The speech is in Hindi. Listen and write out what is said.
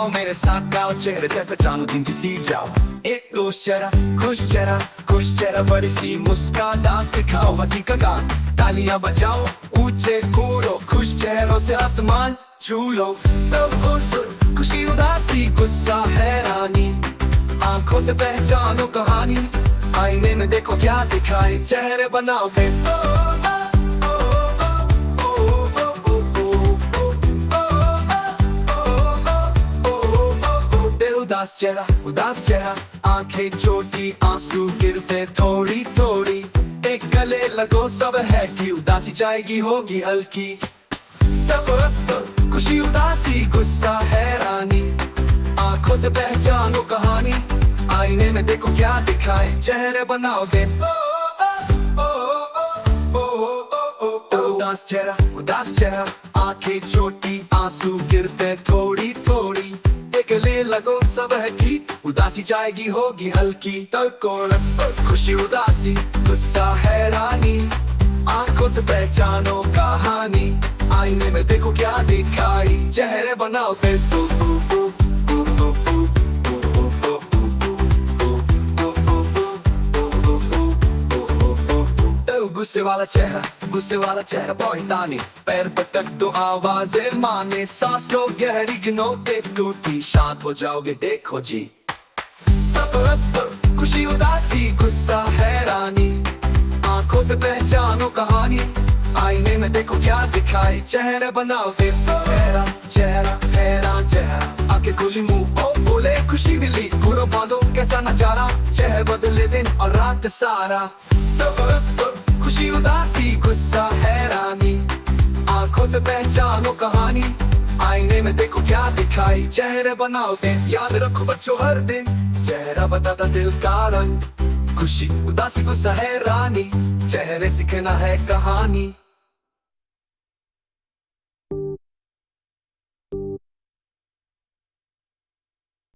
आओ मेरे साथ गाओ, चेहरे पे पहचानो दिन की सी जाओ। एक दो चेहरा, खुश चेहरा, बड़ी सी मुस्कान दिखाओ, हंसी का गान, तालियां बजाओ, ऊंचे कूदो, खुश चेहरों से आसमान छू लो। तो खुशी उदासी गुस्सा हैरानी, आंखों से पहचानो कहानी, आईने में देखो क्या दिखाई, चेहरे बनाओ फिर। उदास चेहरा, आंखें छोटी, आंसू गिरते थोड़ी थोड़ी, एक गले लगो सब है कि उदासी जाएगी होगी हल्की। खुशी उदासी गुस्सा हैरानी, आंखों से पहचानो कहानी, आईने में देखो क्या दिखाए, चेहरे बनाओ दे। उदास चेहरा, आंखें छोटी, आंसू गिरते थोड़ी थोड़ी, एक गले लगो सब है ठीक, उदासी जाएगी होगी हल्की। कोरस खुशी उदासी गुस्सा हैरानी, आंखों से पहचानो कहानी, आईने में देखो क्या दिखाई, चेहरे बनाओ फिर। गुस्से वाला चेहरा पॉइंटानी, पैर पटक दो आवाजें माने, सांस लो गहरी गिनो देख टूटी, शांत हो जाओगे देखो जी। खुशी उदासी गुस्सा हैरानी, आंखों से पहचानो कहानी, आईने में देखो क्या दिखाई, चेहरे बनाओ फिर। चेहरा हैरान चेहरा, आंखें खुली मुंह बोले खुशी मिली, घूरो बांधो कैसा नजारा, चेहरे बदले दिन और रात सारा। खुशी उदासी गुस्सा हैरानी, आंखों से पहचानो कहानी, आईने में देखो क्या दिखाई, चेहरे बनाओ दे। याद रखो बच्चों हर दिन, चेहरा बताता दिल का रंग, खुशी उदासी गुस्सा हैरानी, चेहरे सीखना है कहानी।